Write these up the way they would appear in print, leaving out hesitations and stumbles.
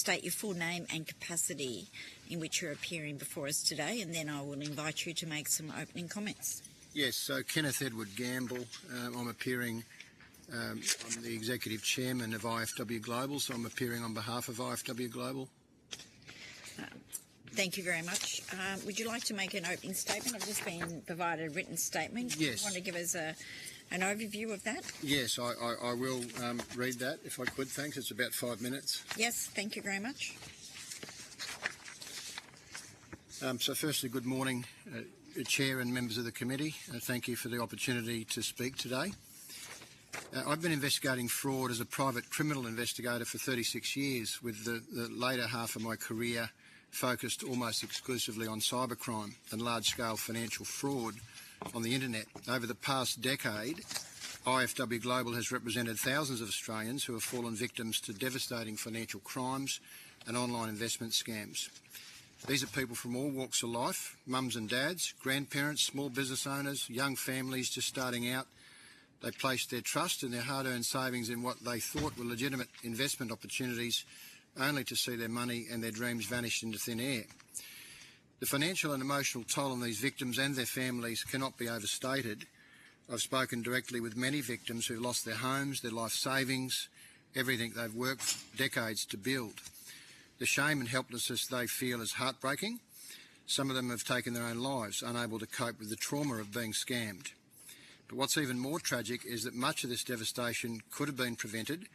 state your full name and capacity in which you're appearing before us today, and then I will invite you to make some opening comments. Yes, so Kenneth Edward Gamble. I'm appearing, I'm the Executive Chairman of IFW Global, so I'm appearing on behalf of IFW Global. Thank you very much. Would you like to make an opening statement? I've just been provided a written statement. Yes. Do you want to give us an overview of that? Yes, I will read that if I could, thanks. It's about 5 minutes. Yes, thank you very much. So firstly, good morning, Chair and members of the committee. Thank you for the opportunity to speak today. I've been investigating fraud as a private criminal investigator for 36 years, with the later half of my career focused almost exclusively on cybercrime and large-scale financial fraud on the internet. Over the past decade, IFW Global has represented thousands of Australians who have fallen victims to devastating financial crimes and online investment scams. These are people from all walks of life: mums and dads, grandparents, small business owners, young families just starting out. They placed their trust and their hard-earned savings in what they thought were legitimate investment opportunities, only to see their money and their dreams vanish into thin air. The financial and emotional toll on these victims and their families cannot be overstated. I've spoken directly with many victims who lost their homes, their life savings, everything they've worked decades to build. The shame and helplessness they feel is heartbreaking. Some of them have taken their own lives, unable to cope with the trauma of being scammed. But what's even more tragic is that much of this devastation could have been prevented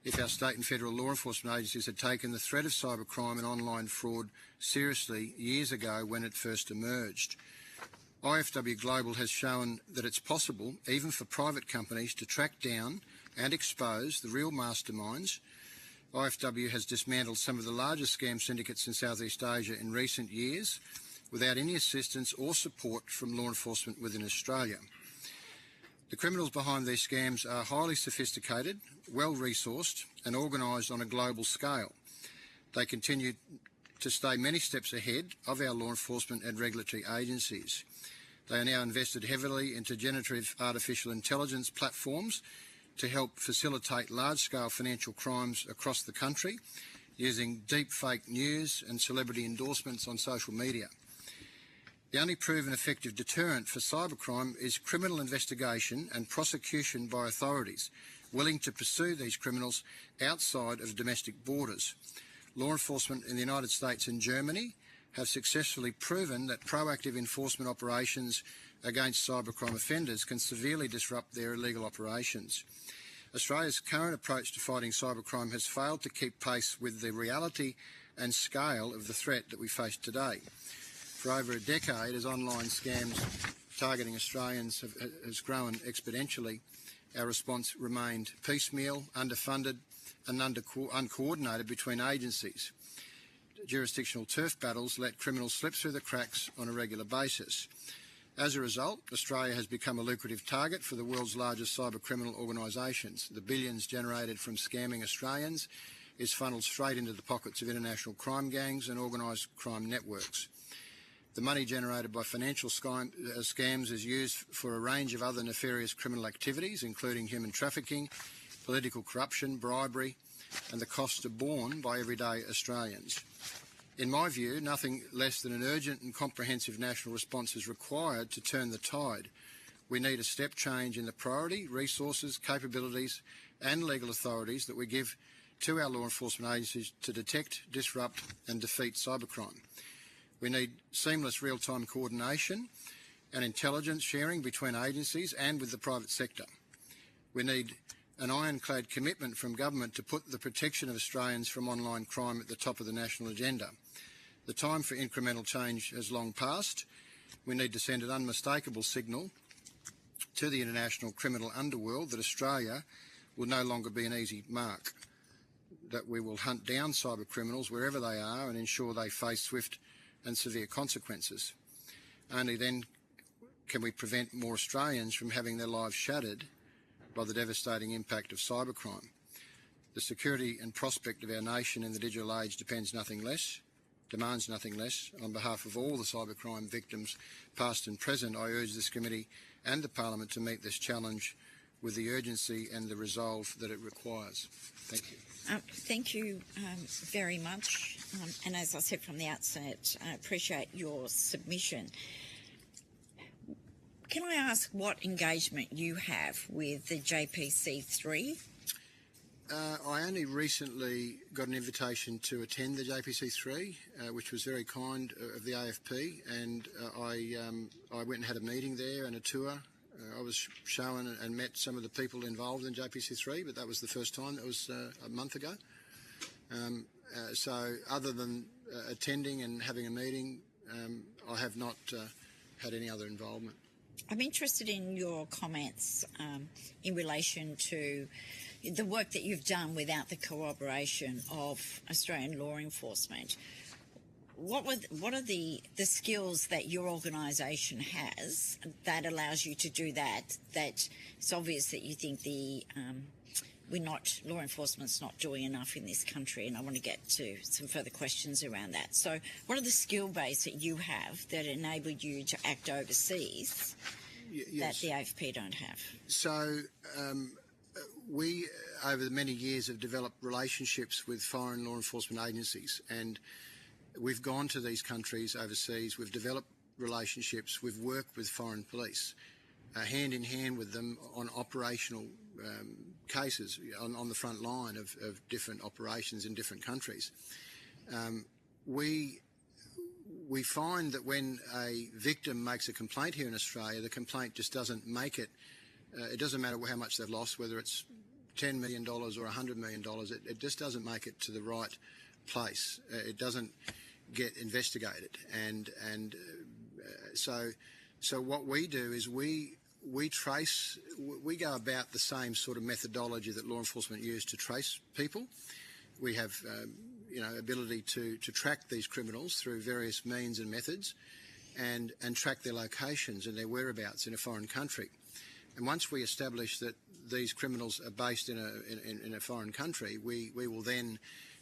if our state and federal law enforcement agencies had taken the threat of cybercrime and online fraud seriously years ago when it first emerged. IFW Global has shown that it's possible, even for private companies, to track down and expose the real masterminds. IFW has dismantled some of the largest scam syndicates in Southeast Asia in recent years without any assistance or support from law enforcement within Australia. The criminals behind these scams are highly sophisticated, well-resourced and organised on a global scale. They continue to stay many steps ahead of our law enforcement and regulatory agencies. They are now invested heavily into generative artificial intelligence platforms to help facilitate large-scale financial crimes across the country, using deep fake news and celebrity endorsements on social media. The only proven effective deterrent for cybercrime is criminal investigation and prosecution by authorities willing to pursue these criminals outside of domestic borders. Law enforcement in the United States and Germany have successfully proven that proactive enforcement operations against cybercrime offenders can severely disrupt their illegal operations. Australia's current approach to fighting cybercrime has failed to keep pace with the reality and scale of the threat that we face today. For over a decade, as online scams targeting Australians has grown exponentially, our response remained piecemeal, underfunded and uncoordinated between agencies. Jurisdictional turf battles let criminals slip through the cracks on a regular basis. As a result, Australia has become a lucrative target for the world's largest cybercriminal organisations. The billions generated from scamming Australians is funnelled straight into the pockets of international crime gangs and organised crime networks. The money generated by financial scams is used for a range of other nefarious criminal activities, including human trafficking, political corruption, bribery, and the costs are borne by everyday Australians. In my view, nothing less than an urgent and comprehensive national response is required to turn the tide. We need a step change in the priority, resources, capabilities and legal authorities that we give to our law enforcement agencies to detect, disrupt and defeat cybercrime. We need seamless real-time coordination and intelligence sharing between agencies and with the private sector. We need an ironclad commitment from government to put the protection of Australians from online crime at the top of the national agenda. The time for incremental change has long passed. We need to send an unmistakable signal to the international criminal underworld that Australia will no longer be an easy mark, that we will hunt down cyber criminals wherever they are and ensure they face swift and severe consequences. Only then can we prevent more Australians from having their lives shattered by the devastating impact of cybercrime. The security and prospect of our nation in the digital age demands nothing less. On behalf of all the cybercrime victims, past and present, I urge this committee and the Parliament to meet this challenge with the urgency and the resolve that it requires. Thank you. Thank you very much. And as I said from the outset, I appreciate your submission. Can I ask what engagement you have with the JPC3? I only recently got an invitation to attend the JPC3, which was very kind of the AFP, and I went and had a meeting there and a tour. I was shown and met some of the people involved in JPC3, but that was the first time. That was a month ago. So other than attending and having a meeting, I have not had any other involvement. I'm interested in your comments in relation to the work that you've done without the cooperation of Australian law enforcement. What are the skills that your organisation has that allows you to do that? That it's obvious that you think law enforcement's not doing enough in this country, and I want to get to some further questions around that. So what are the skill base that you have that enabled you to act overseas that the AFP don't have? So we, over many years, have developed relationships with foreign law enforcement agencies, and we've gone to these countries overseas, we've developed relationships, we've worked with foreign police, hand in hand with them on operational cases on the front line of different operations in different countries. We find that when a victim makes a complaint here in Australia, the complaint just doesn't make it. It doesn't matter how much they've lost, whether it's $10 million or $100 million, it just doesn't make it to the right place. It doesn't get investigated. And so what we do is we go about the same sort of methodology that law enforcement use to trace people. We have ability to track these criminals through various means and methods, and track their locations and their whereabouts in a foreign country. And once we establish that these criminals are based in a foreign country, we will then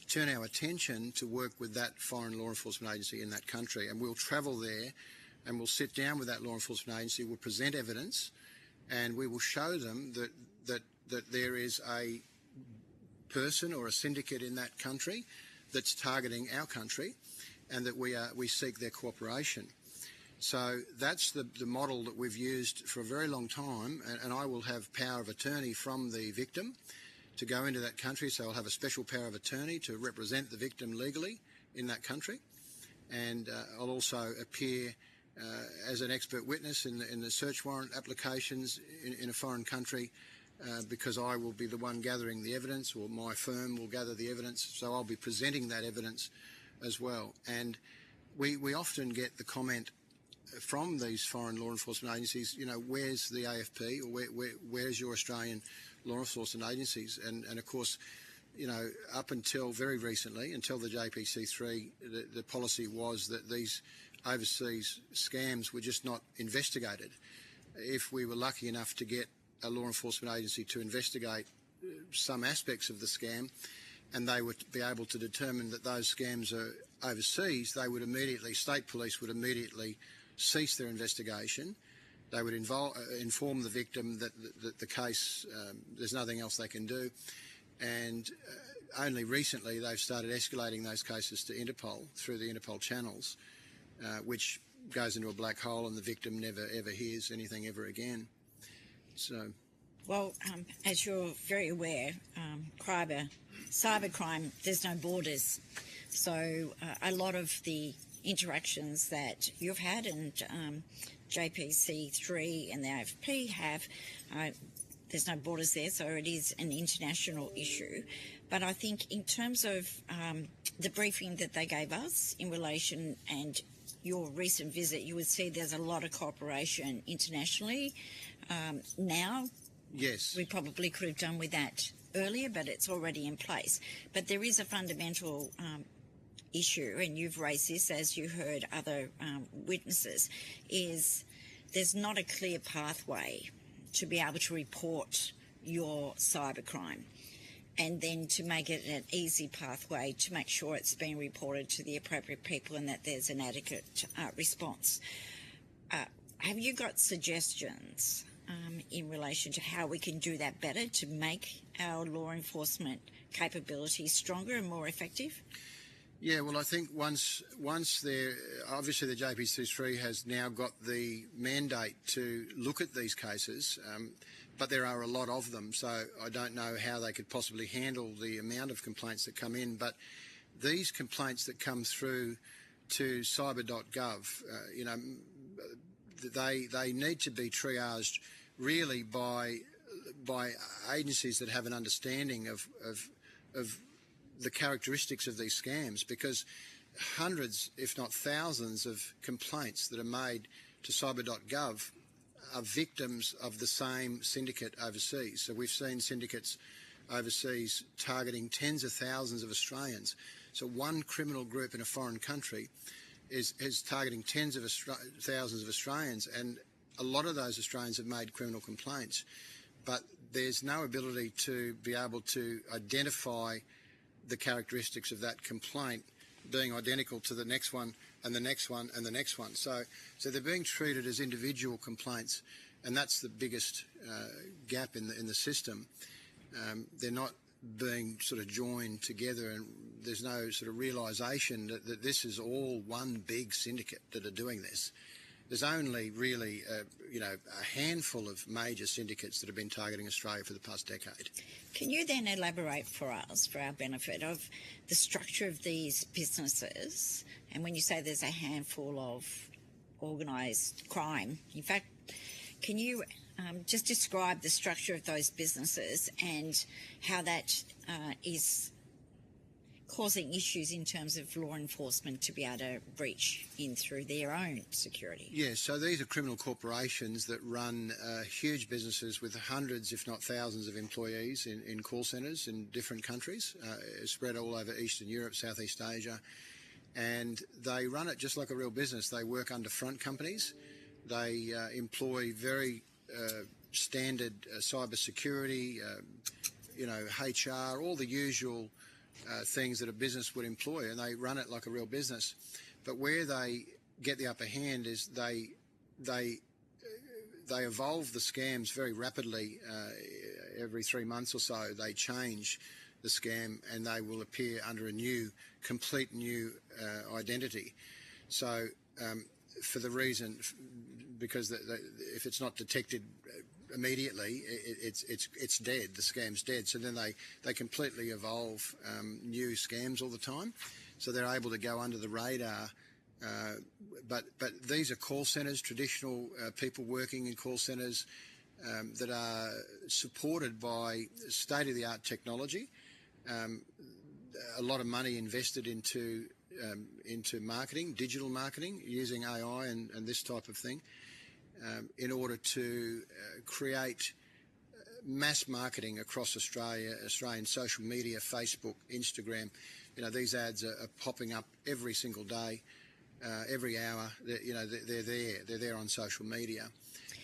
turn our attention to work with that foreign law enforcement agency in that country, and we'll travel there and we'll sit down with that law enforcement agency, we'll present evidence, and we will show them that there is a person or a syndicate in that country that's targeting our country, and that we seek their cooperation. So that's the model that we've used for a very long time, and I will have power of attorney from the victim to go into that country. So I'll have a special power of attorney to represent the victim legally in that country, and I'll also appear as an expert witness in the search warrant applications in a foreign country, because I will be the one gathering the evidence, or my firm will gather the evidence, so I'll be presenting that evidence as well. And we often get the comment from these foreign law enforcement agencies, where's the AFP, or where's your Australian law enforcement agencies? And of course, up until very recently, until the JPC3, the policy was that these overseas scams were just not investigated. If we were lucky enough to get a law enforcement agency to investigate some aspects of the scam, and they would be able to determine that those scams are overseas, they would immediately, state police would immediately cease their investigation. They would inform the victim that the case, there's nothing else they can do. And only recently they've started escalating those cases to Interpol through the Interpol channels, which goes into a black hole, and the victim never ever hears anything ever again. So, well, as you're very aware, cybercrime, there's no borders. So a lot of the interactions that you've had and JPC3 and the AFP have, there's no borders there, so it is an international issue. But I think in terms of the briefing that they gave us in relation and your recent visit, you would see there's a lot of cooperation internationally now. Yes. We probably could have done with that earlier, but it's already in place. But there is a fundamental issue, and you've raised this as you heard other witnesses, is there's not a clear pathway to be able to report your cybercrime, and then to make it an easy pathway to make sure it's being reported to the appropriate people and that there's an adequate response. Have you got suggestions in relation to how we can do that better to make our law enforcement capabilities stronger and more effective? Yeah, well, I think once there, obviously the JPC3 has now got the mandate to look at these cases, but there are a lot of them, so I don't know how they could possibly handle the amount of complaints that come in. But these complaints that come through to cyber.gov, they need to be triaged really by agencies that have an understanding of the characteristics of these scams, because hundreds, if not thousands, of complaints that are made to cyber.gov are victims of the same syndicate overseas. So we've seen syndicates overseas targeting tens of thousands of Australians. So one criminal group in a foreign country is targeting tens of thousands of Australians, and a lot of those Australians have made criminal complaints. But there's no ability to be able to identify the characteristics of that complaint being identical to the next one and the next one and the next one. So they're being treated as individual complaints, and that's the biggest gap in the system. They're not being sort of joined together, and there's no sort of realisation that this is all one big syndicate that are doing this. There's only really, a handful of major syndicates that have been targeting Australia for the past decade. Can you then elaborate for us, for our benefit, of the structure of these businesses? And when you say there's a handful of organised crime, in fact, can you just describe the structure of those businesses and how that is causing issues in terms of law enforcement to be able to breach in through their own security? Yes, so these are criminal corporations that run huge businesses with hundreds, if not thousands, of employees in call centres in different countries, spread all over Eastern Europe, Southeast Asia, and they run it just like a real business. They work under front companies. They employ very standard cyber security, HR, all the usual things that a business would employ, and they run it like a real business. But where they get the upper hand is they evolve the scams very rapidly. Every 3 months or so, they change the scam, and they will appear under a complete new identity. So for the reason, because if it's not detected immediately, it's dead. The scam's dead. So then they completely evolve new scams all the time. So they're able to go under the radar. But these are call centres, traditional people working in call centres that are supported by state-of-the-art technology. A lot of money invested into marketing, digital marketing, using AI and this type of thing, in order to create mass marketing across Australian social media, Facebook, Instagram. These ads are popping up every single day, every hour. They're there on social media.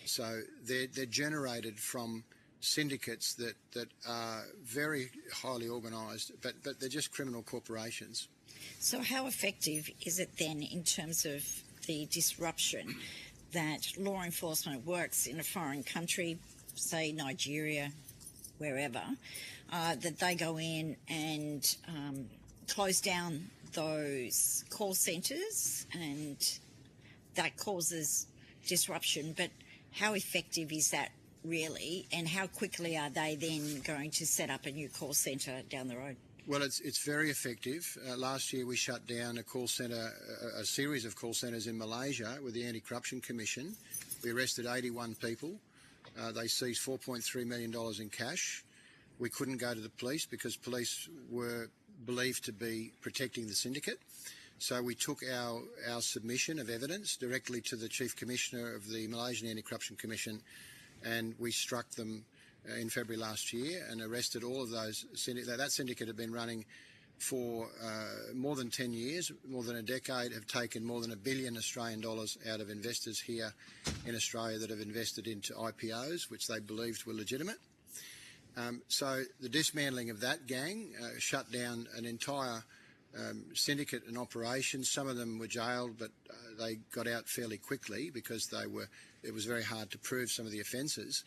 So they're generated from syndicates that are very highly organised, but they're just criminal corporations. So how effective is it then in terms of the disruption that law enforcement works in a foreign country, say Nigeria, wherever, that they go in and close down those call centres, and that causes disruption? But how effective is that really, and how quickly are they then going to set up a new call centre down the road? Well, it's very effective. Last year we shut down a series of call centres in Malaysia with the Anti-Corruption Commission. We arrested 81 people. They seized $4.3 million in cash. We couldn't go to the police because police were believed to be protecting the syndicate. So we took our submission of evidence directly to the Chief Commissioner of the Malaysian Anti-Corruption Commission, and we struck them in February last year and arrested all of those syndicates. That syndicate had been running for more than 10 years, more than a decade, have taken more than $1 billion Australian dollars out of investors here in Australia that have invested into IPOs, which they believed were legitimate. So the dismantling of that gang shut down an entire syndicate and operations. Some of them were jailed, but they got out fairly quickly because they were it was very hard to prove some of the offences,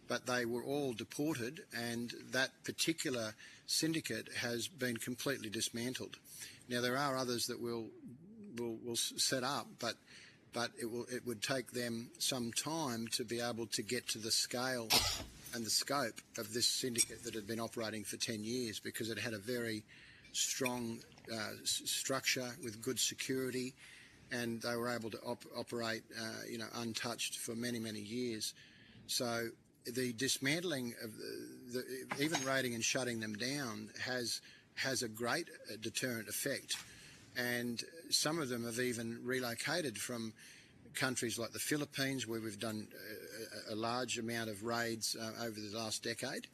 but they were all deported, and that particular syndicate has been completely dismantled. Now, there are others that will set up, but it would take them some time to be able to get to the scale and the scope of this syndicate that had been operating for 10 years, because it had a very strong structure with good security, and they were able to operate, untouched for many, many years. So the dismantling of even raiding and shutting them down has a great deterrent effect, and some of them have even relocated from countries like the Philippines, where we've done a large amount of raids over the last decade,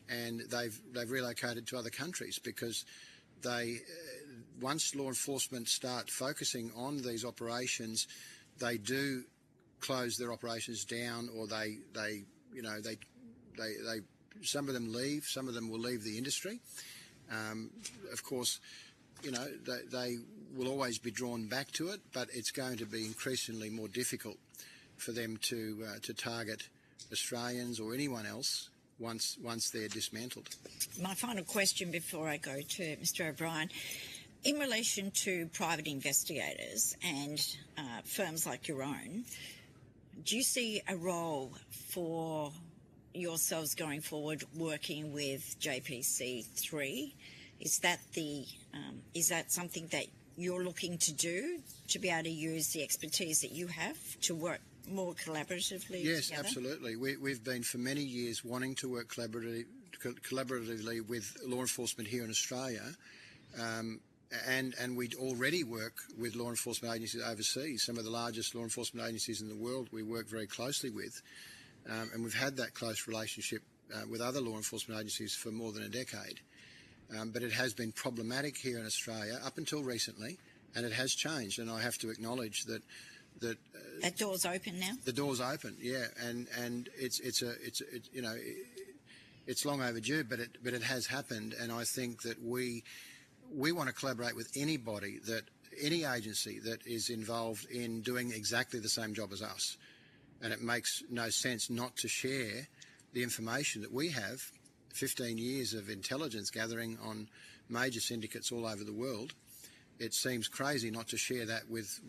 and they've relocated to other countries because once law enforcement start focusing on these operations, they do close their operations down, or they some of them leave, some of them will leave the industry. Of course, they will always be drawn back to it, but it's going to be increasingly more difficult for them to target Australians or anyone else once they're dismantled. My final question before I go to Mr. O'Brien, in relation to private investigators and firms like your own, do you see a role for yourselves going forward working with JPC3? Is that something that you're looking to do, to be able to use the expertise that you have to work more collaboratively Yes, together? absolutely. We've been for many years wanting to work collaboratively with law enforcement here in Australia, and we already work with law enforcement agencies overseas. Some of the largest law enforcement agencies in the world we work very closely with, and we've had that close relationship with other law enforcement agencies for more than a decade. But it has been problematic here in Australia up until recently, and it has changed. And I have to acknowledge that that door's open now. The door's open, yeah, and it's long overdue, but it has happened. And I think that we want to collaborate with any agency that is involved in doing exactly the same job as us. And it makes no sense not to share the information that we have. 15 years of intelligence gathering on major syndicates all over the world. It seems crazy not to share that with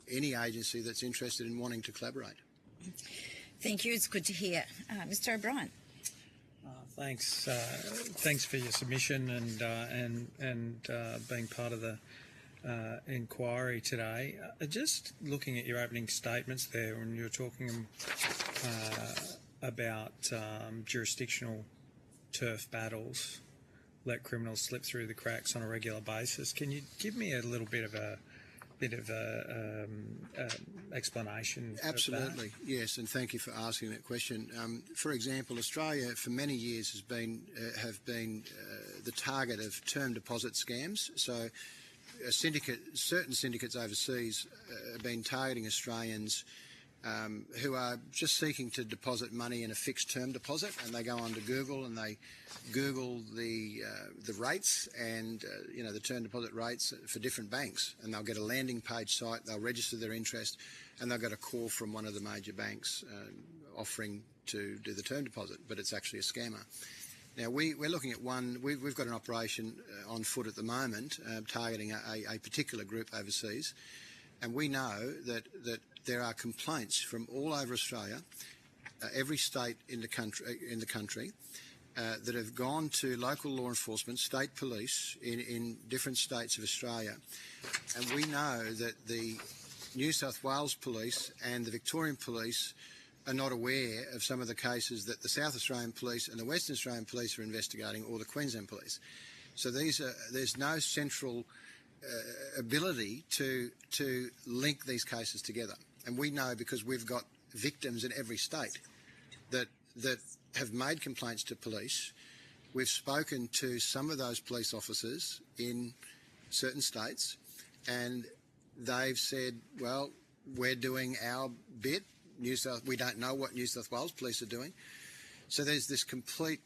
any agency that's interested in wanting to collaborate. Thank you. It's good to hear. Mr. O'Brien. Thanks. Thanks for your submission and being part of the inquiry today. Just looking at your opening statements there, when you were talking about jurisdictional turf battles, let criminals slip through the cracks on a regular basis. Can you give me a little bit of a explanation? Absolutely, of that? Yes, and thank you for asking that question. For example, Australia for many years have been the target of term deposit scams. So, certain syndicates overseas have been targeting Australians who are just seeking to deposit money in a fixed term deposit, and they go onto Google and they Google the rates and the term deposit rates for different banks, and they'll get a landing page site, they'll register their interest, and they'll get a call from one of the major banks offering to do the term deposit, but it's actually a scammer. Now we're looking at one. We've got an operation on foot at the moment targeting a particular group overseas, and we know that there are complaints from all over Australia, every state in the country, that have gone to local law enforcement, state police in different states of Australia, and we know that the New South Wales Police and the Victorian Police are not aware of some of the cases that the South Australian Police and the Western Australian Police are investigating, or the Queensland Police. So there's no central ability to link these cases together. And we know, because we've got victims in every state that have made complaints to police. We've spoken to some of those police officers in certain states, and they've said, well, we're doing our bit. We don't know what New South Wales Police are doing. So there's this complete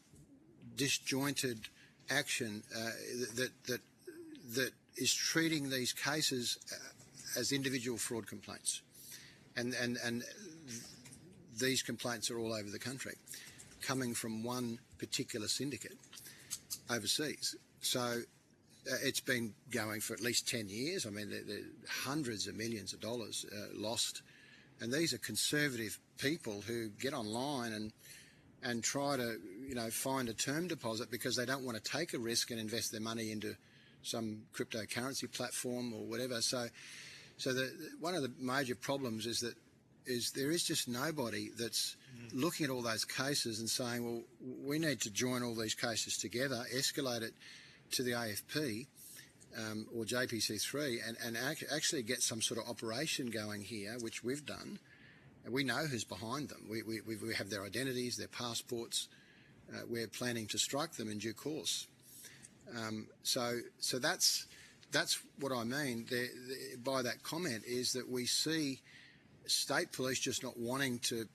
disjointed action that is treating these cases as individual fraud complaints. And these complaints are all over the country, coming from one particular syndicate overseas. So it's been going for at least 10 years. I mean, there hundreds of millions of dollars lost. And these are conservative people who get online and try to, find a term deposit because they don't want to take a risk and invest their money into some cryptocurrency platform or whatever. So one of the major problems is there is just nobody that's looking at all those cases and saying, well, we need to join all these cases together, escalate it to the AFP or JPC3 and actually get some sort of operation going here, which we've done. And we know who's behind them. We have their identities, their passports. We're planning to strike them in due course. So that's what I mean by that comment, is that we see state police just not wanting to,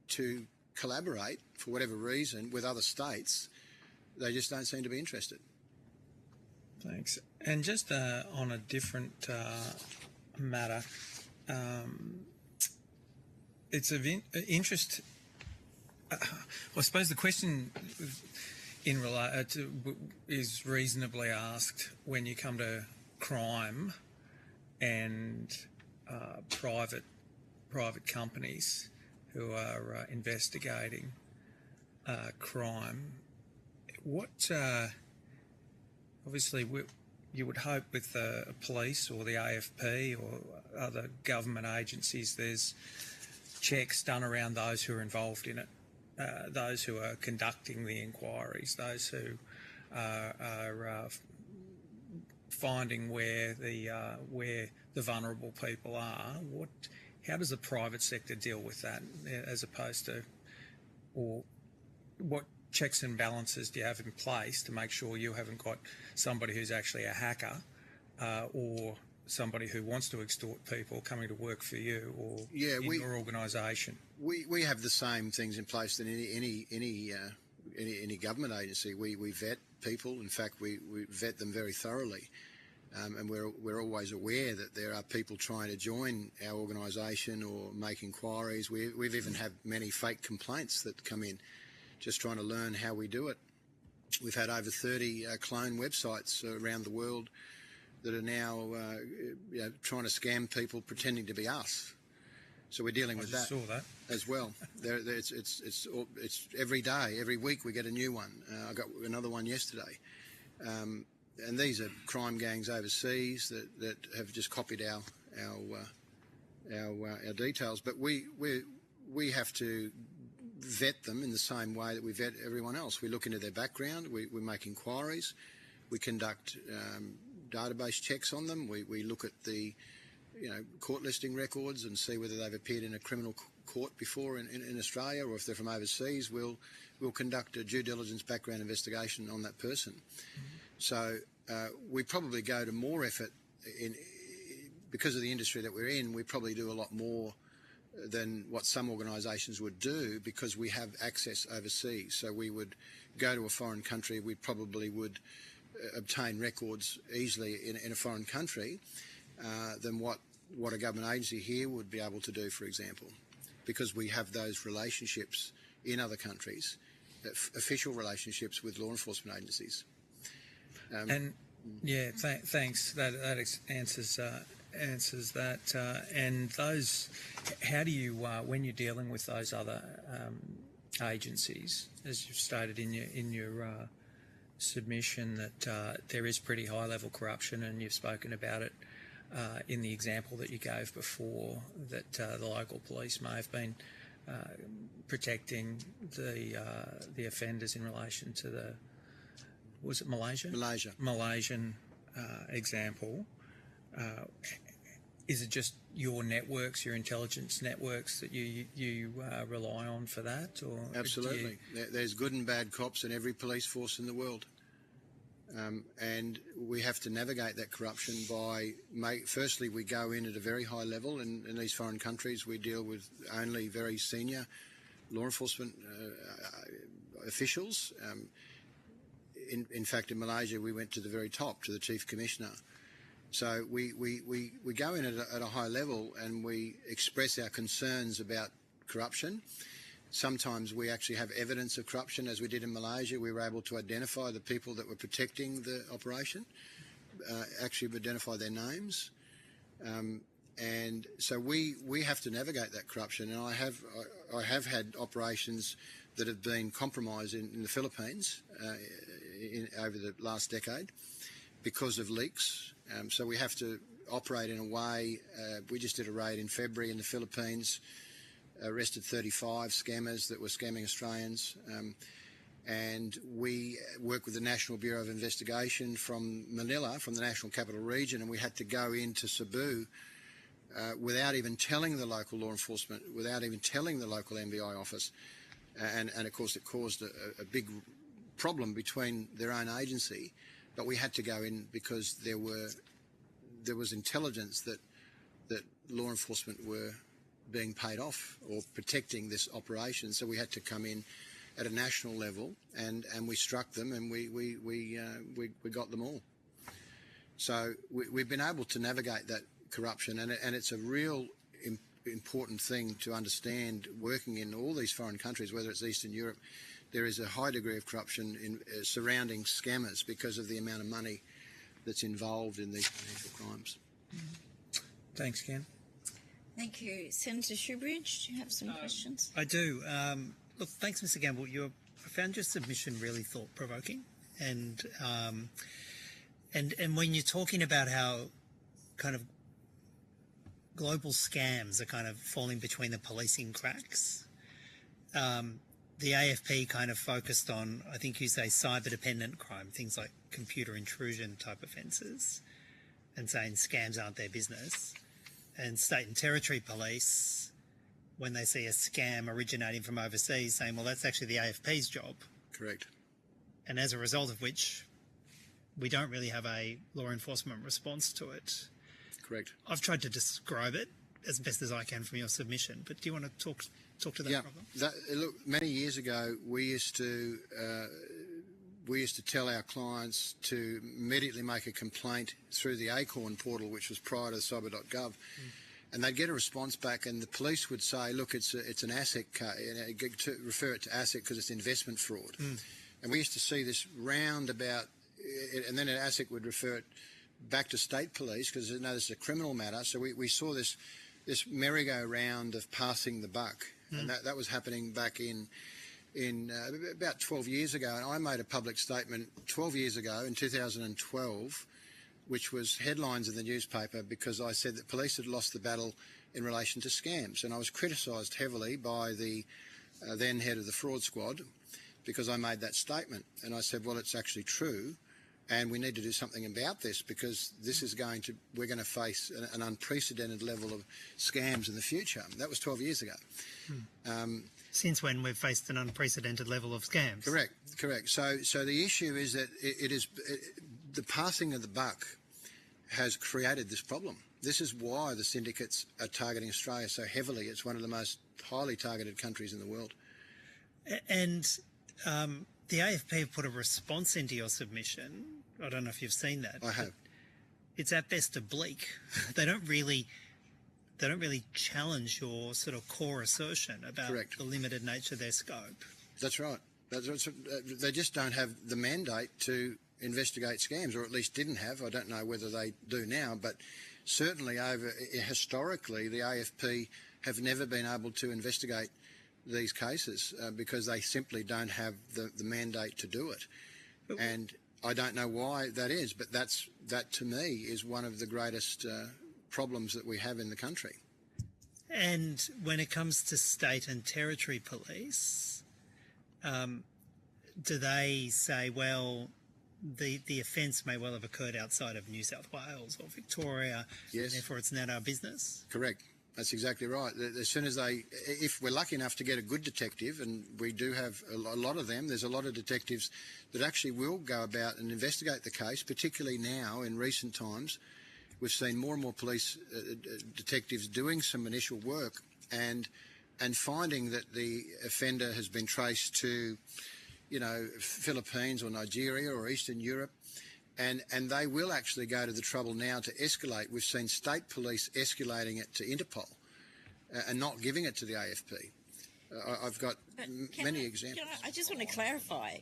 to collaborate for whatever reason with other states. They just don't seem to be interested. Thanks. And just on a different matter, it's of interest. I suppose the question is reasonably asked when you come to crime and private companies who are investigating crime. What obviously you would hope with the police or the AFP or other government agencies, there's checks done around those who are involved in it, those who are conducting the inquiries, those who are finding where the vulnerable people are. How does the private sector deal with that, as opposed to, or what checks and balances do you have in place to make sure you haven't got somebody who's actually a hacker or somebody who wants to extort people coming to work for you or in your organisation? We have the same things in place than any government agency. We vet people. In fact, we vet them very thoroughly. And we're always aware that there are people trying to join our organisation or make inquiries. We've even had many fake complaints that come in, just trying to learn how we do it. We've had over 30 clone websites around the world that are now trying to scam people pretending to be us. So we're dealing with that, as well. It's every day, every week we get a new one. I got another one yesterday. And these are crime gangs overseas that have just copied our details. But we have to vet them in the same way that we vet everyone else. We look into their background. We make inquiries. We conduct database checks on them. We look at the court listing records and see whether they've appeared in a criminal court before in Australia, or if they're from overseas, we'll conduct a due diligence background investigation on that person. So we probably go to more effort because of the industry that we're in. We probably do a lot more than what some organisations would do because we have access overseas. So we would go to a foreign country. We probably would obtain records easily in a foreign country than what a government agency here would be able to do, for example, because we have those relationships in other countries, official relationships with law enforcement agencies. Thanks. That answers that. And those, how do you, when you're dealing with those other agencies, as you've stated in your submission, that there is pretty high level corruption, and you've spoken about it in the example that you gave before, that the local police may have been protecting the offenders in relation to the, was it Malaysia? Malaysian example. Is it just your networks, your intelligence networks, that you rely on for that? Or absolutely. There's good and bad cops in every police force in the world. And we have to navigate that corruption by, firstly, we go in at a very high level. In these foreign countries, we deal with only very senior law enforcement officials. In fact, in Malaysia, we went to the very top, to the Chief Commissioner. So we go in at a high level, and we express our concerns about corruption. Sometimes we actually have evidence of corruption, as we did in Malaysia. We were able to identify the people that were protecting the operation, actually identify their names. And so we have to navigate that corruption. And I have had operations that have been compromised in the Philippines over the last decade because of leaks. So we have to operate in a way. We just did a raid in February in the Philippines, arrested 35 scammers that were scamming Australians. And we work with the National Bureau of Investigation from Manila, from the National Capital Region, and we had to go into Cebu without even telling the local law enforcement, without even telling the local MBI office. And of course, it caused a big problem between their own agency. But we had to go in because there was intelligence that law enforcement were being paid off or protecting this operation. So we had to come in at a national level, and we struck them, and we got them all. So we've been able to navigate that corruption, and it's a real important thing to understand. Working in all these foreign countries, whether it's Eastern Europe, there is a high degree of corruption surrounding scammers because of the amount of money that's involved in these financial crimes. Thanks, Ken. Thank you. Senator Shoebridge, do you have some questions? I do. Look, thanks, Mr. Gamble. I found your submission really thought-provoking, and when you're talking about how kind of global scams are kind of falling between the policing cracks, the AFP kind of focused on, I think you say, cyber-dependent crime, things like computer intrusion type offences, and saying scams aren't their business. And state and territory police, when they see a scam originating from overseas, saying, well, that's actually the AFP's job. Correct. And as a result of which, we don't really have a law enforcement response to it. Correct. I've tried to describe it as best as I can from your submission, but do you want to talk to that problem? Look, many years ago, we used to tell our clients to immediately make a complaint through the Acorn portal, which was prior to cyber.gov, and they'd get a response back, and the police would say, look, it's an ASIC, to refer it to ASIC because it's investment fraud. And we used to see this roundabout, and then an ASIC would refer it back to state police because this is a criminal matter. So we saw this merry-go-round of passing the buck, and that was happening back in about 12 years ago. And I made a public statement 12 years ago in 2012, which was headlines in the newspaper because I said that police had lost the battle in relation to scams. And I was criticised heavily by the then head of the fraud squad because I made that statement. And I said, well, it's actually true, and we need to do something about this because we're going to face an unprecedented level of scams in the future. That was 12 years ago. Since when we've faced an unprecedented level of scams. Correct. So the issue is that the passing of the buck has created this problem. This is why the syndicates are targeting Australia so heavily. It's one of the most highly targeted countries in the world. And the AFP have put a response into your submission. I don't know if you've seen that. I have. It's at best oblique. They don't really challenge your sort of core assertion about the limited nature of their scope. That's right. They just don't have the mandate to investigate scams, or at least didn't have. I don't know whether they do now, but certainly historically the AFP have never been able to investigate these cases because they simply don't have the mandate to do it. And I don't know why that is, but that to me is one of the greatest problems that we have in the country. And when it comes to state and territory police, do they say, well, the offence may well have occurred outside of New South Wales or Victoria, yes, and therefore it's not our business? Correct. That's exactly right. As soon as if we're lucky enough to get a good detective, and we do have a lot of them, there's a lot of detectives that actually will go about and investigate the case, particularly now in recent times. We've seen more and more police detectives doing some initial work and finding that the offender has been traced to, Philippines or Nigeria or Eastern Europe, and they will actually go to the trouble now to escalate. We've seen state police escalating it to Interpol and not giving it to the AFP. I've got But many examples. I just want to clarify.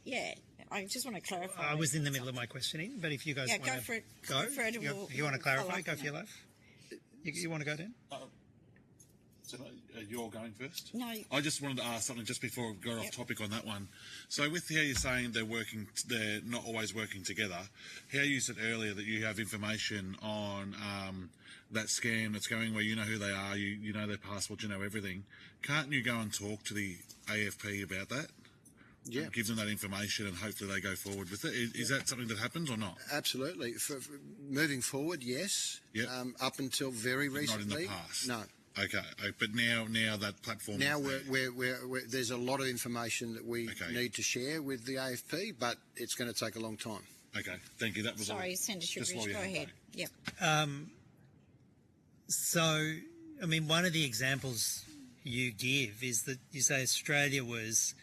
Yeah, I just want to clarify. I was in the middle of my questioning, but if you guys want go to for it. go, Go for it and you we'll want to follow clarify, up go on for your that. life. You want to go then? So you're going first? No. I just wanted to ask something just before we go off topic on that one. So with how you're saying they're not always working together, how you said earlier that you have information on that scam that's going where you know who they are, you know their passport, you know everything. Can't you go and talk to the AFP about that? Yeah. And give them that information and hopefully they go forward with it. Is that something that happens or not? Absolutely. For moving forward, yes. Yep. Up until very recently, not in the past. No. Okay, but now that platform. Now is there. there's a lot of information that we Okay. need to share with the AFP, but it's going to take a long time. Okay, thank you. That was Sorry, all. Senator Just while Shoebridge, you go have ahead. that. Yep. So, I mean, one of the examples you give is that you say Australia was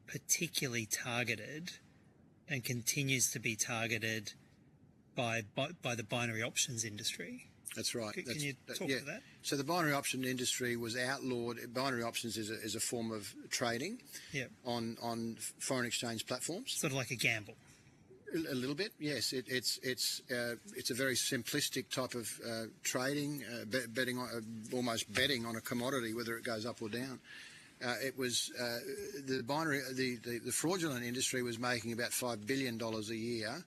particularly targeted and continues to be targeted by the binary options industry. That's right. Can you talk to that? So the binary option industry was outlawed. Binary options is a form of trading Yeah, on foreign exchange platforms. sort of like a gamble. A little bit, yes. It's a very simplistic type of trading, betting on, almost betting on a commodity, whether it goes up or down. It was the fraudulent industry was making about $5 billion a year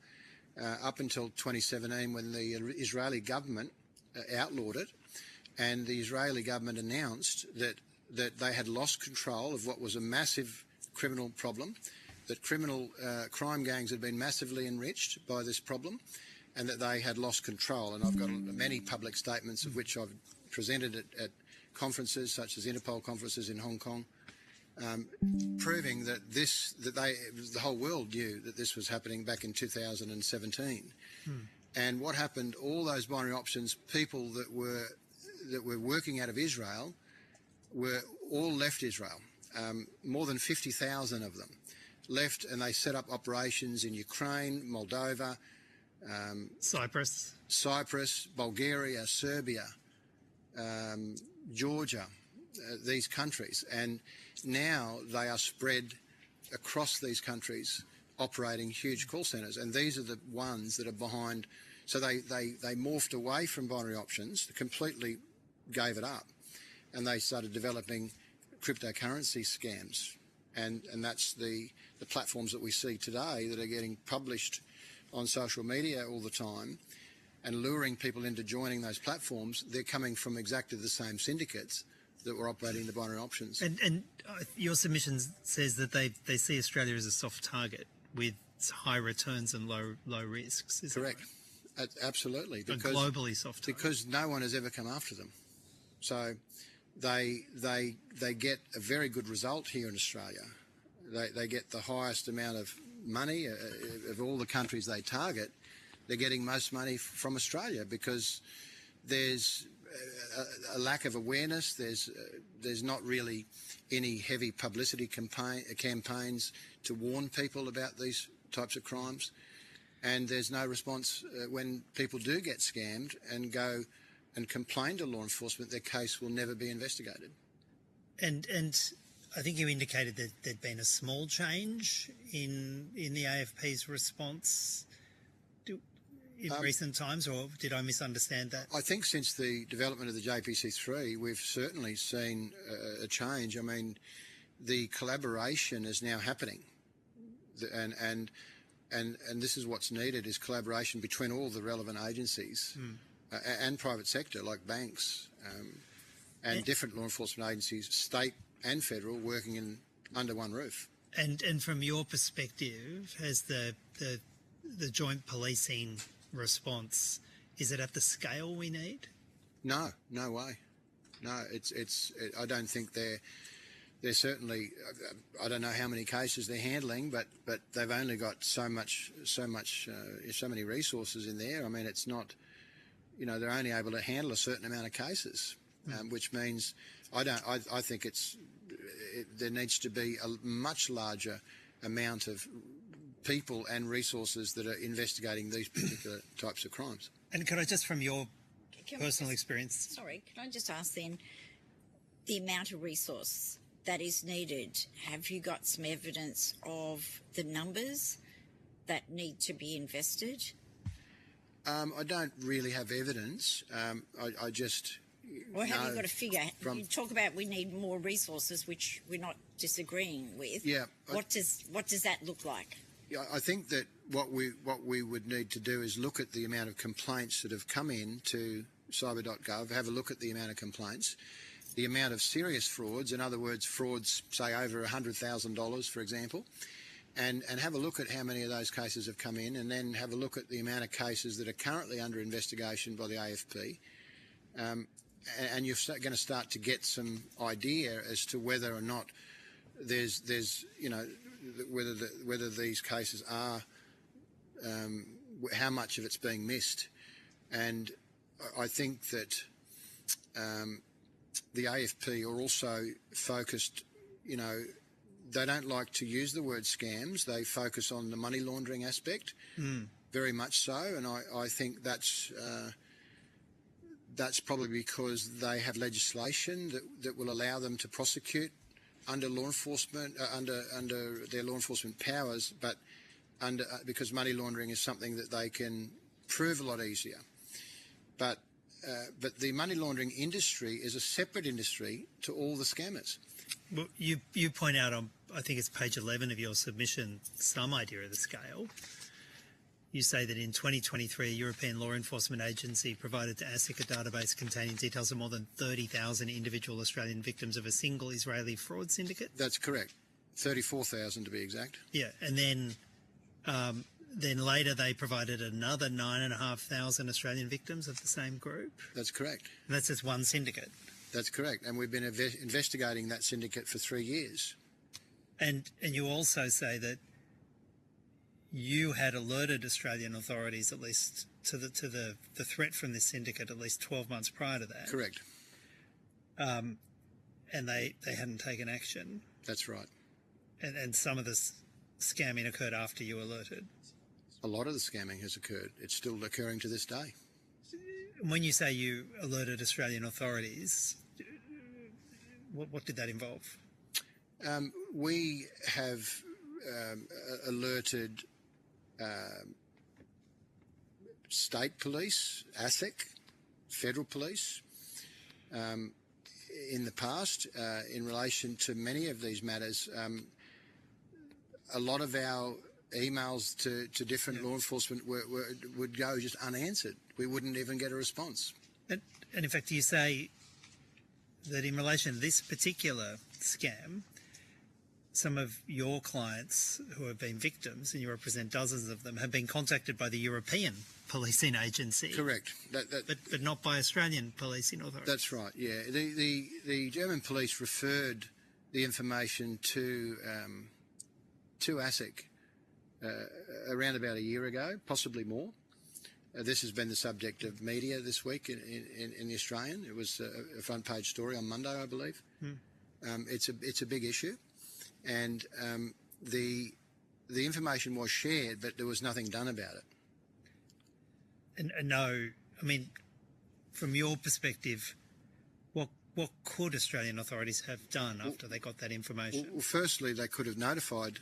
up until 2017, when the Israeli government outlawed it, and the Israeli government announced that they had lost control of what was a massive criminal problem, that crime gangs had been massively enriched by this problem, and that they had lost control. And I've got many public statements of which I've presented at conferences such as Interpol conferences in Hong Kong, proving that the whole world knew that this was happening back in 2017. And what happened? All those binary options people that were working out of Israel were all left Israel. More than 50,000 of them left, and they set up operations in Ukraine, Moldova, Cyprus, Bulgaria, Serbia, Georgia, these countries. And now they are spread across these countries, operating huge call centres. And these are the ones that are behind. So they morphed away from binary options, completely gave it up, and they started developing cryptocurrency scams. And that's the platforms that we see today that are getting published on social media all the time and luring people into joining those platforms. They're coming from exactly the same syndicates that were operating the binary options. And your submission says that they see Australia as a soft target with high returns and low risks. Is Correct. That right? Absolutely. A globally soft target. Because no one has ever come after them. So they get a very good result here in Australia. They get the highest amount of money of all the countries they target. They're getting most money from Australia because there's a lack of awareness. There's not really any heavy publicity campaigns to warn people about these types of crimes, and there's no response when people do get scammed and go and complain to law enforcement. Their case will never be investigated. And I think you indicated that there'd been a small change in the AFP's response in recent times, or did I misunderstand that? I think since the development of the JPC3, we've certainly seen a change. I mean, the collaboration is now happening, and this is what's needed, is collaboration between all the relevant agencies and private sector like banks and different law enforcement agencies, state and federal, working under one roof. And from your perspective, has the joint policing response, is it at the scale we need? No way. No, I don't think they're certainly. I don't know how many cases they're handling, but they've only got so many resources in there. I mean, it's not. They're only able to handle a certain amount of cases, which means I think there needs to be a much larger amount of people and resources that are investigating these particular types of crimes. And could I just, from your personal experience... Sorry, can I just ask then, the amount of resource that is needed? Have you got some evidence of the numbers that need to be invested? I don't really have evidence. I just Or have know you got a figure? from- You talk about we need more resources, which we're not disagreeing with. Yeah, What does that look like? Yeah, I think that what we would need to do is look at the amount of complaints that have come in to cyber.gov, have a look at the amount of complaints, the amount of serious frauds, in other words, frauds, say, over $100,000, for example, and have a look at how many of those cases have come in, and then have a look at the amount of cases that are currently under investigation by the AFP. And you're going to start to get some idea as to whether or not there's whether these cases are, how much of it's being missed. And I think that the AFP are also focused, they don't like to use the word scams. They focus on the money laundering aspect, very much so. And I think that's probably because they have legislation that will allow them to prosecute under law enforcement, under their law enforcement powers, but because money laundering is something that they can prove a lot easier. But the money laundering industry is a separate industry to all the scammers. Well, you point out on, I think it's page 11 of your submission, some idea of the scale. You say that in 2023, a European law enforcement agency provided to ASIC a database containing details of more than 30,000 individual Australian victims of a single Israeli fraud syndicate. That's correct. 34,000 to be exact. Yeah, and then later they provided another 9,500 Australian victims of the same group. That's correct. And that's just one syndicate. That's correct. And we've been investigating that syndicate for 3 years. And you also say that you had alerted Australian authorities at least to the threat from this syndicate at least 12 months prior to that. Correct. And they hadn't taken action. That's right. And some of this scamming occurred after you alerted. A lot of the scamming has occurred. It's still occurring to this day. When you say you alerted Australian authorities, what did that involve? We have alerted state police, ASIC, federal police, in the past in relation to many of these matters. A lot of our emails to different law enforcement would go just unanswered. We wouldn't even get a response. And in fact, you say that in relation to this particular scam, some of your clients who have been victims, and you represent dozens of them, have been contacted by the European policing agency. Correct. But not by Australian policing authorities. That's right, yeah. The German police referred the information to ASIC around about a year ago, possibly more. This has been the subject of media this week in the Australian. It was a front page story on Monday, I believe. It's a big issue, and the information was shared, but there was nothing done about it. And no, I mean, from your perspective, what could Australian authorities have done after they got that information? Well, firstly, they could have notified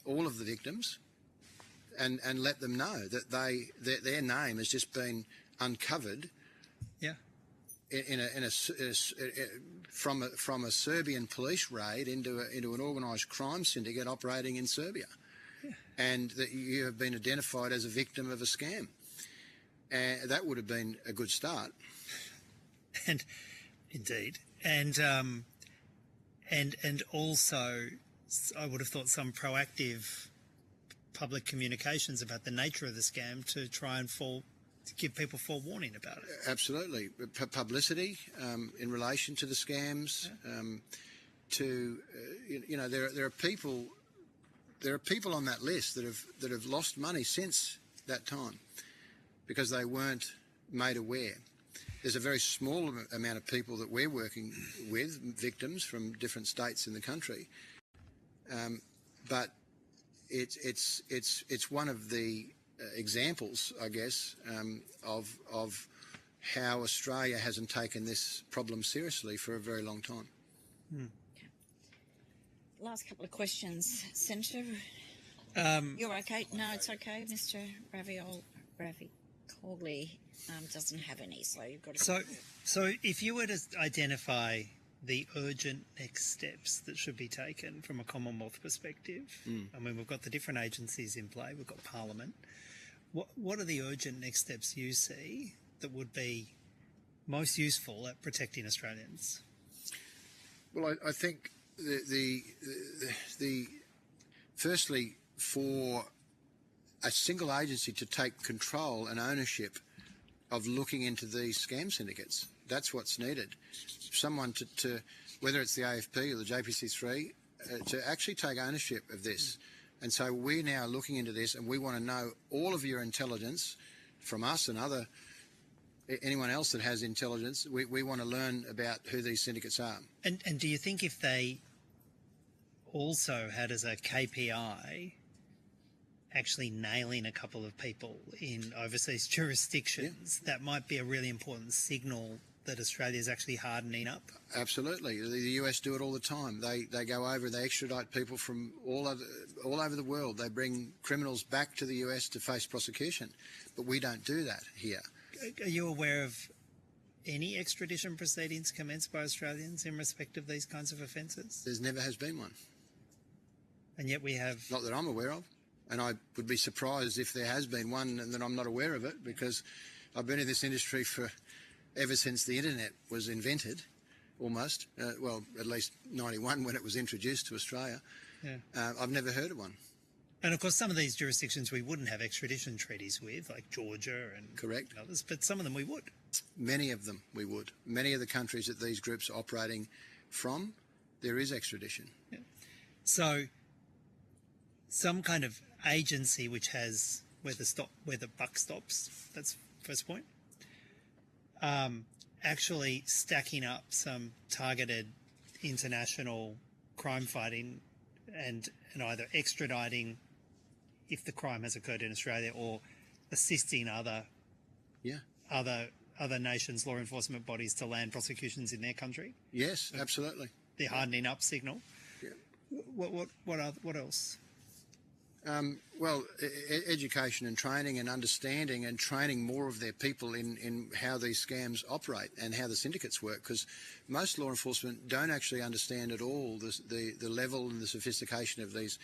all of the victims and let them know that their name has just been uncovered. Yeah. From a Serbian police raid into an organised crime syndicate operating in Serbia, and that you have been identified as a victim of a scam. That would have been a good start. And indeed, and also, I would have thought some proactive public communications about the nature of the scam to try and to give people forewarning about it. Absolutely, publicity in relation to the scams. There are people on that list that have lost money since that time because they weren't made aware. There's a very small amount of people that we're working with, victims from different states in the country, but it's one of the examples, I guess, of how Australia hasn't taken this problem seriously for a very long time. last couple of questions, Senator. You're okay? No, it's okay. Mr. Ravi Cogley doesn't have any, so you've got to... So if you were to identify the urgent next steps that should be taken from a Commonwealth perspective, I mean, we've got the different agencies in play, we've got Parliament. What are the urgent next steps you see that would be most useful at protecting Australians? Well, I think the firstly, for a single agency to take control and ownership of looking into these scam syndicates, that's what's needed. Someone to whether it's the AFP or the JPC3, to actually take ownership of this. And so we're now looking into this, and we want to know all of your intelligence from us and anyone else that has intelligence. We want to learn about who these syndicates are. And do you think if they also had as a KPI actually nailing a couple of people in overseas jurisdictions, that might be a really important signal that Australia is actually hardening up? Absolutely. The US do it all the time. They go over, they extradite people from all over the world. They bring criminals back to the US to face prosecution. But we don't do that here. Are you aware of any extradition proceedings commenced by Australians in respect of these kinds of offences? There's never has been one. And yet we have... Not that I'm aware of. And I would be surprised if there has been one and that I'm not aware of it, because I've been in this industry ever since the internet was invented, almost. Well, at least 91 when it was introduced to Australia. Yeah. I've never heard of one. And of course, some of these jurisdictions we wouldn't have extradition treaties with, like Georgia and Correct. others, but some of them we would. Many of them we would. Many of the countries that these groups are operating from, there is extradition. Yeah. So some kind of agency which has where the buck stops, that's the first point. Actually stacking up some targeted international crime fighting and either extraditing if the crime has occurred in Australia, or assisting other nations' law enforcement bodies to land prosecutions in their country. Yes, absolutely. The hardening up signal. Yeah. What else? Well, education and training and understanding and training more of their people in how these scams operate and how the syndicates work, because most law enforcement don't actually understand at all the level and the sophistication of these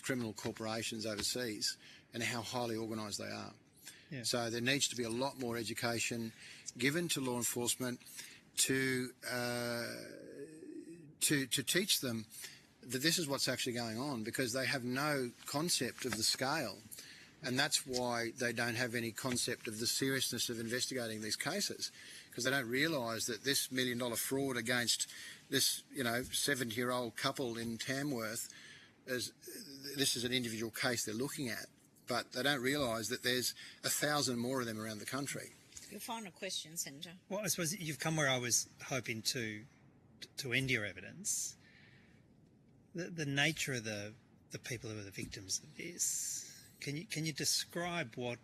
criminal corporations overseas and how highly organised they are. Yeah. So there needs to be a lot more education given to law enforcement to teach them that this is what's actually going on, because they have no concept of the scale, and that's why they don't have any concept of the seriousness of investigating these cases, because they don't realise that this $1 million fraud against this 70-year-old couple in Tamworth, this is an individual case they're looking at, but they don't realise that there's 1,000 more of them around the country. Your final question, Senator. Well, I suppose you've come where I was hoping to end your evidence. The nature of the people who are the victims of this. Can you describe what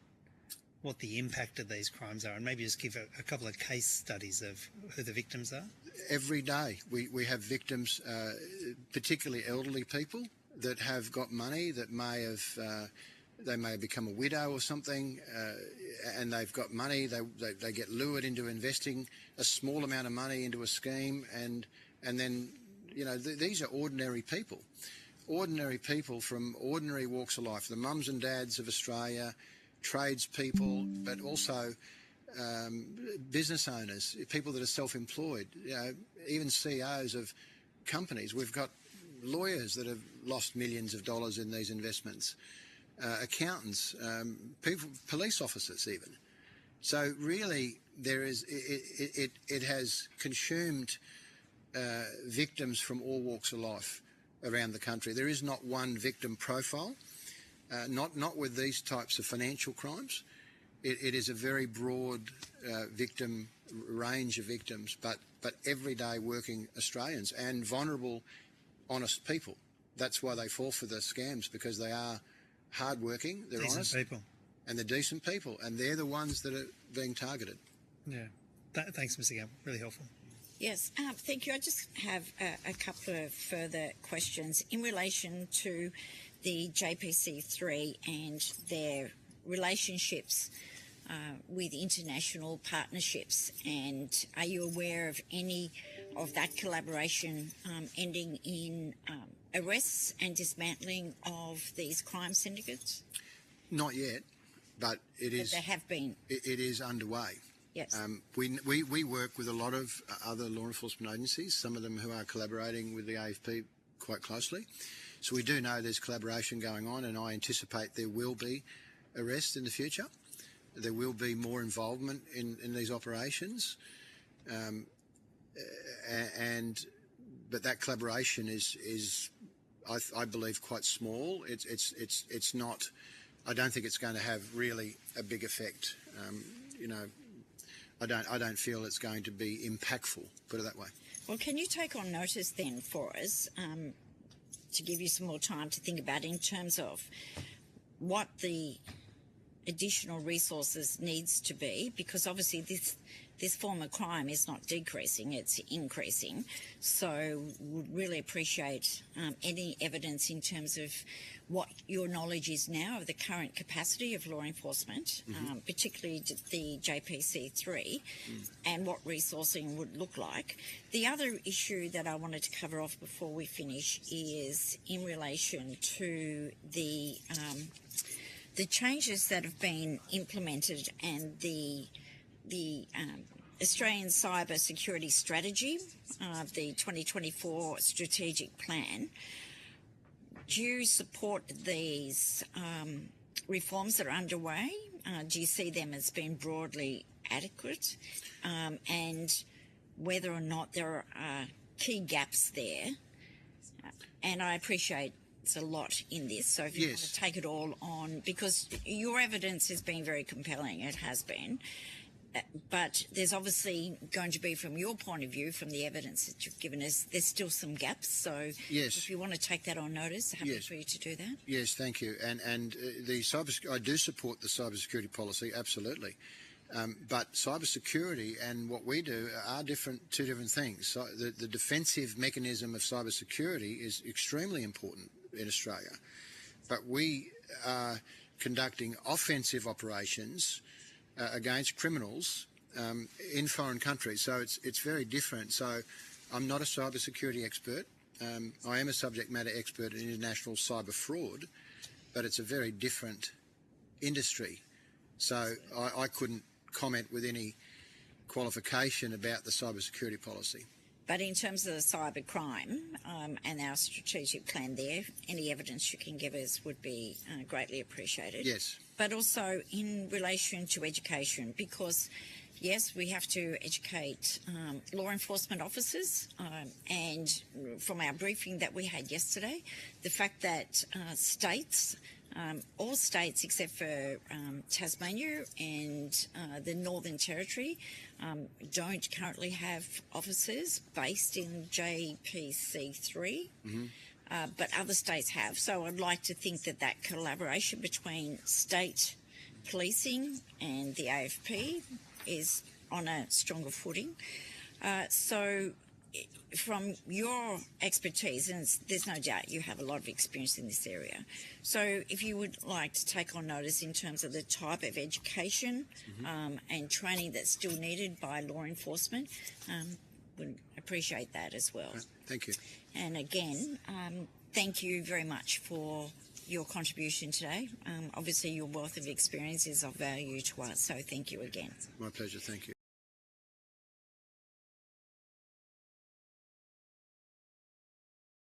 the impact of these crimes are, and maybe just give a couple of case studies of who the victims are? Every day we have victims, particularly elderly people that have got money that they may have become a widow or something, and they've got money. They get lured into investing a small amount of money into a scheme, and then these are ordinary people from ordinary walks of life, the mums and dads of Australia, tradespeople, but also business owners, people that are self-employed, even CEOs of companies. We've got lawyers that have lost millions of dollars in these investments, accountants, police officers even. So really it has consumed victims from all walks of life around the country. There is not one victim profile, not with these types of financial crimes. It is a very broad victim range of victims, but everyday working Australians and vulnerable, honest people. That's why they fall for the scams, because they are hardworking, they're decent honest people, and they're decent people, and they're the ones that are being targeted. Yeah. Thanks, Mr. Gamble. Really helpful. Yes, thank you. I just have a couple of further questions in relation to the JPC3 and their relationships with international partnerships. And are you aware of any of that collaboration ending in arrests and dismantling of these crime syndicates? Not yet, but it is. But there have been. It is underway. Yes. We work with a lot of other law enforcement agencies, some of them who are collaborating with the AFP quite closely. So we do know there's collaboration going on, and I anticipate there will be arrests in the future. There will be more involvement in these operations, but that collaboration is I believe quite small. It's not. I don't think it's going to have really a big effect. I don't feel it's going to be impactful, put it that way. Well, can you take on notice then for us to give you some more time to think about in terms of what the additional resources needs to be, because obviously this form of crime is not decreasing, it's increasing. So would really appreciate any evidence in terms of what your knowledge is now of the current capacity of law enforcement, particularly the JPC3, and what resourcing would look like. The other issue that I wanted to cover off before we finish is in relation to the changes that have been implemented and the Australian Cyber Security Strategy, the 2024 Strategic Plan. Do you support these reforms that are underway? Do you see them as being broadly adequate? And whether or not there are key gaps there? And I appreciate it's a lot in this, so if you want to take it all on, because your evidence has been very compelling, it has been. But there's obviously going to be, from your point of view, from the evidence that you've given us, there's still some gaps. So if you want to take that on notice, happy for you to do that. Yes, thank you. And I do support the cybersecurity policy, absolutely. But cybersecurity and what we do are two different things. So the defensive mechanism of cybersecurity is extremely important in Australia. But we are conducting offensive operations against criminals in foreign countries. So it's very different. So I'm not a cybersecurity expert. I am a subject matter expert in international cyber fraud, but it's a very different industry. So I couldn't comment with any qualification about the cybersecurity policy. But in terms of the cybercrime and our strategic plan there, any evidence you can give us would be greatly appreciated. Yes. But also in relation to education, because, yes, we have to educate law enforcement officers, and from our briefing that we had yesterday, the fact that states, all states except for Tasmania and the Northern Territory, don't currently have officers based in JPC3, but other states have. So I'd like to think that collaboration between state policing and the AFP is on a stronger footing. So from your expertise, and there's no doubt you have a lot of experience in this area, so if you would like to take on notice in terms of the type of education and training that's still needed by law enforcement, would appreciate that as well. Thank you. And again, thank you very much for your contribution today. Obviously your wealth of experience is of value to us, so thank you again. My pleasure, thank you.